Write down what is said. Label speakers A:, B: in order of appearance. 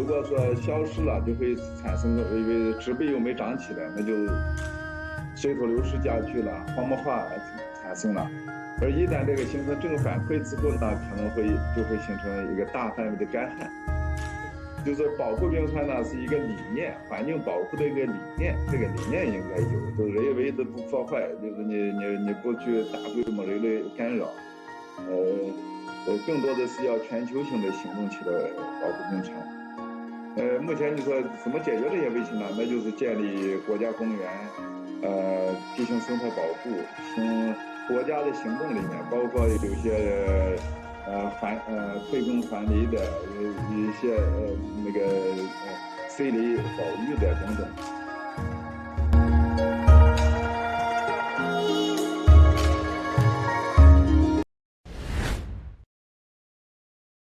A: 如果说消失了，就会产生因为植被又没长起来，那就水土流失加剧了，黄木化产生了。而一旦这个形成正反馈之后呢，可能就会形成一个大范围的干旱。就是保护冰川呢是一个理念，环境保护的一个理念，这个理念应该有，就是人为的不破坏，就是你不去大规模人类干扰，更多的是要全球性的行动起来保护冰川。目前你说怎么解决这些问题呢？那就是建立国家公园，进行生态保护，从国家的行动里面，包括有些退耕还林的，一些那个森林保育的等等。